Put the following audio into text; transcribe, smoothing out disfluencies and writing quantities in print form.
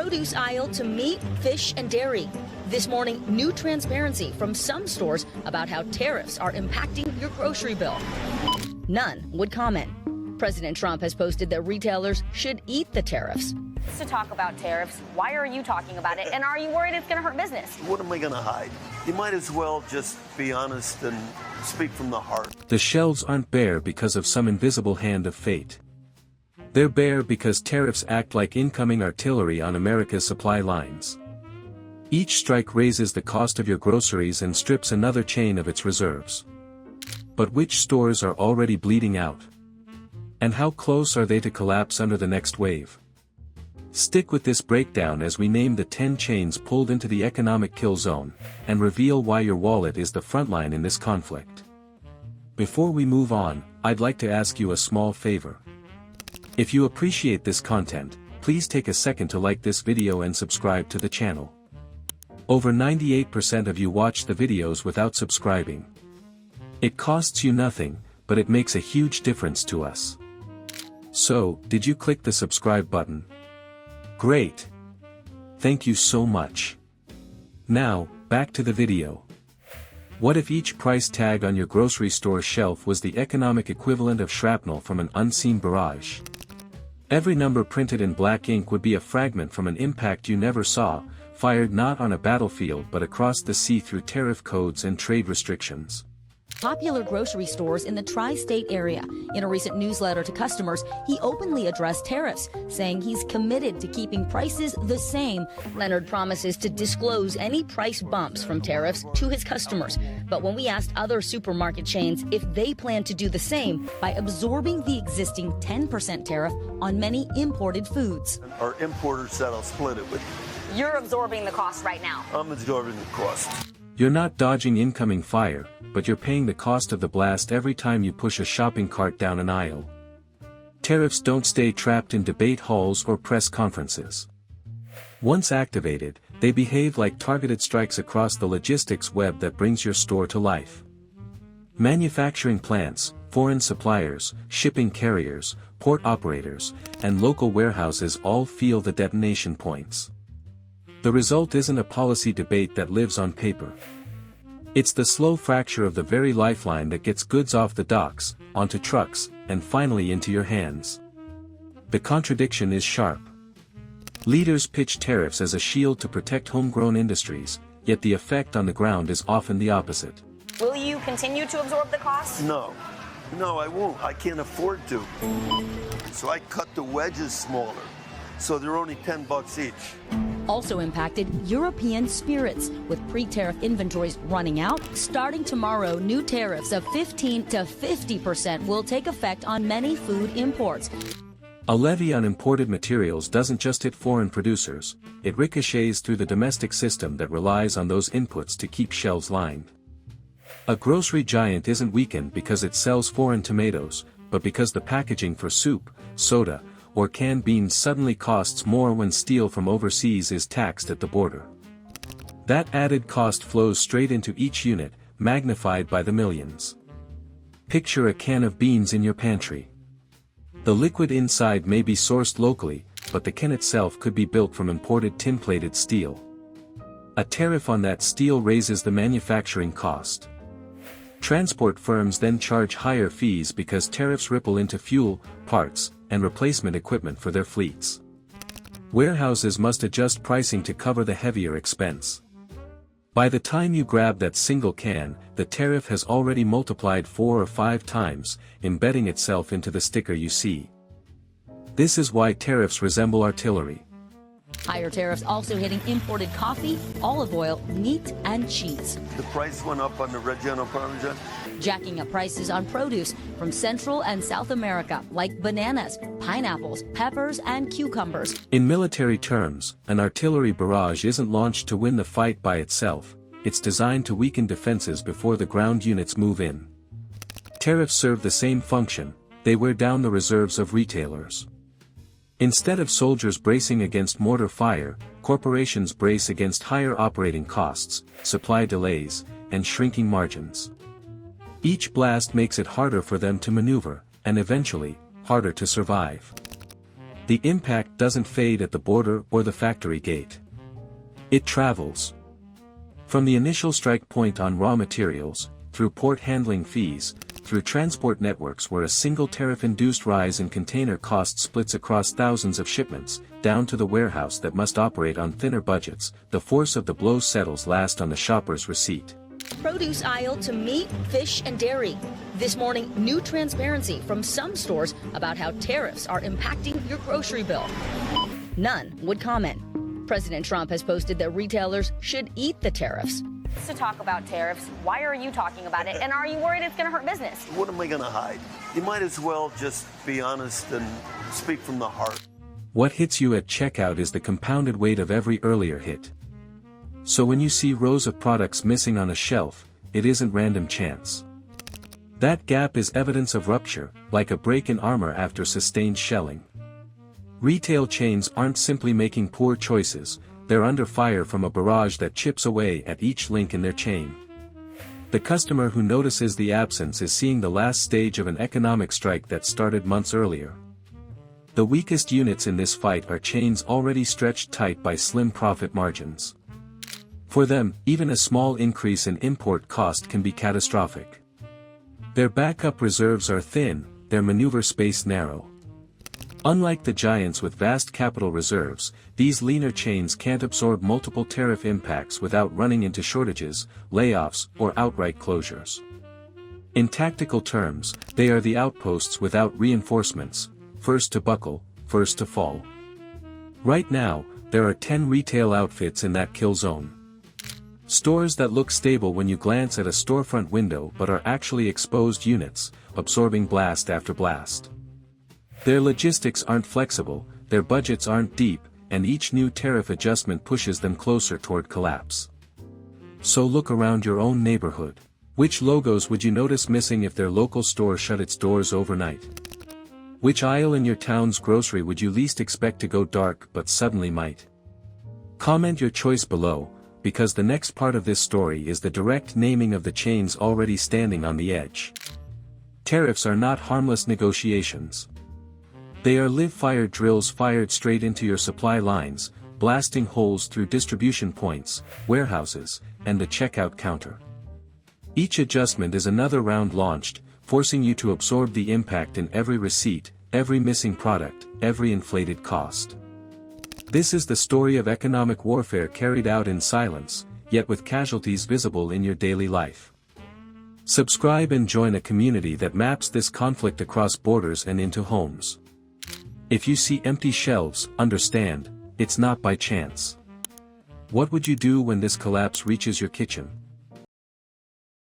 produce aisle to meat, fish, and dairy. This morning, new transparency from some stores about how tariffs are impacting your grocery bill. None would comment. President Trump has posted that retailers should eat the tariffs. To talk about tariffs, why are you talking about it? And are you worried it's going to hurt business? What am I going to hide? You might as well just be honest and speak from the heart. The shelves aren't bare because of some invisible hand of fate. They're bare because tariffs act like incoming artillery on America's supply lines. Each strike raises the cost of your groceries and strips another chain of its reserves. But which stores are already bleeding out? And how close are they to collapse under the next wave? Stick with this breakdown as we name the 10 chains pulled into the economic kill zone, and reveal why your wallet is the front line in this conflict. Before we move on, I'd like to ask you a small favor. If you appreciate this content, please take a second to like this video and subscribe to the channel. Over 98% of you watch the videos without subscribing. It costs you nothing, but it makes a huge difference to us. So, did you click the subscribe button? Great! Thank you so much. Now, back to the video. What if each price tag on your grocery store shelf was the economic equivalent of shrapnel from an unseen barrage? Every number printed in black ink would be a fragment from an impact you never saw, fired not on a battlefield but across the sea through tariff codes and trade restrictions. Popular grocery stores in the tri-state area. In a recent newsletter to customers, he openly addressed tariffs, saying he's committed to keeping prices the same. Leonard promises to disclose any price bumps from tariffs to his customers. But when we asked other supermarket chains if they plan to do the same by absorbing the existing 10% tariff on many imported foods. Our importer said I'll split it with you. You're absorbing the cost right now. I'm absorbing the cost. You're not dodging incoming fire, but you're paying the cost of the blast every time you push a shopping cart down an aisle. Tariffs don't stay trapped in debate halls or press conferences. Once activated, they behave like targeted strikes across the logistics web that brings your store to life. Manufacturing plants, foreign suppliers, shipping carriers, port operators, and local warehouses all feel the detonation points. The result isn't a policy debate that lives on paper. It's the slow fracture of the very lifeline that gets goods off the docks, onto trucks, and finally into your hands. The contradiction is sharp. Leaders pitch tariffs as a shield to protect homegrown industries, yet the effect on the ground is often the opposite. Will you continue to absorb the cost? No, I won't. I can't afford to. So I cut the wedges smaller, so they're only $10 each. Also impacted European spirits, with pre-tariff inventories running out. Starting tomorrow, new tariffs of 15 to 50% will take effect on many food imports. A levy on imported materials doesn't just hit foreign producers, it ricochets through the domestic system that relies on those inputs to keep shelves lined. A grocery giant isn't weakened because it sells foreign tomatoes, but because the packaging for soup, soda, or canned beans suddenly costs more when steel from overseas is taxed at the border. That added cost flows straight into each unit, magnified by the millions. Picture a can of beans in your pantry. The liquid inside may be sourced locally, but the can itself could be built from imported tin-plated steel. A tariff on that steel raises the manufacturing cost. Transport firms then charge higher fees because tariffs ripple into fuel, parts, and replacement equipment for their fleets. Warehouses must adjust pricing to cover the heavier expense. By the time you grab that single can, the tariff has already multiplied 4 or 5 times, embedding itself into the sticker you see. This is why tariffs resemble artillery. Higher tariffs also hitting imported coffee, olive oil, meat, and cheese. The price went up on the Reggiano Parmesan. Jacking up prices on produce from Central and South America, like bananas, pineapples, peppers, and cucumbers. In military terms, an artillery barrage isn't launched to win the fight by itself, it's designed to weaken defenses before the ground units move in. Tariffs serve the same function, they wear down the reserves of retailers. Instead of soldiers bracing against mortar fire, corporations brace against higher operating costs, supply delays, and shrinking margins. Each blast makes it harder for them to maneuver, and eventually, harder to survive. The impact doesn't fade at the border or the factory gate. It travels. From the initial strike point on raw materials, through port handling fees, through transport networks where a single tariff-induced rise in container costs splits across thousands of shipments, down to the warehouse that must operate on thinner budgets, the force of the blow settles last on the shopper's receipt. Produce aisle to meat, fish, and dairy. This morning, new transparency from some stores about how tariffs are impacting your grocery bill. None would comment. President Trump has posted that retailers should eat the tariffs. To talk about tariffs, why are you talking about it? And are you worried it's going to hurt business? What am I going to hide? You might as well just be honest and speak from the heart. What hits you at checkout is the compounded weight of every earlier hit. So when you see rows of products missing on a shelf, it isn't random chance. That gap is evidence of rupture, like a break in armor after sustained shelling. Retail chains aren't simply making poor choices, they're under fire from a barrage that chips away at each link in their chain. The customer who notices the absence is seeing the last stage of an economic strike that started months earlier. The weakest units in this fight are chains already stretched tight by slim profit margins. For them, even a small increase in import cost can be catastrophic. Their backup reserves are thin, their maneuver space narrow. Unlike the giants with vast capital reserves, these leaner chains can't absorb multiple tariff impacts without running into shortages, layoffs, or outright closures. In tactical terms, they are the outposts without reinforcements, first to buckle, first to fall. Right now, there are 10 retail outfits in that kill zone. Stores that look stable when you glance at a storefront window but are actually exposed units, absorbing blast after blast. Their logistics aren't flexible, their budgets aren't deep, and each new tariff adjustment pushes them closer toward collapse. So look around your own neighborhood. Which logos would you notice missing if their local store shut its doors overnight? Which aisle in your town's grocery would you least expect to go dark but suddenly might? Comment your choice below, because the next part of this story is the direct naming of the chains already standing on the edge. Tariffs are not harmless negotiations. They are live-fire drills fired straight into your supply lines, blasting holes through distribution points, warehouses, and the checkout counter. Each adjustment is another round launched, forcing you to absorb the impact in every receipt, every missing product, every inflated cost. This is the story of economic warfare carried out in silence, yet with casualties visible in your daily life. Subscribe and join a community that maps this conflict across borders and into homes. If you see empty shelves, understand, it's not by chance. What would you do when this collapse reaches your kitchen?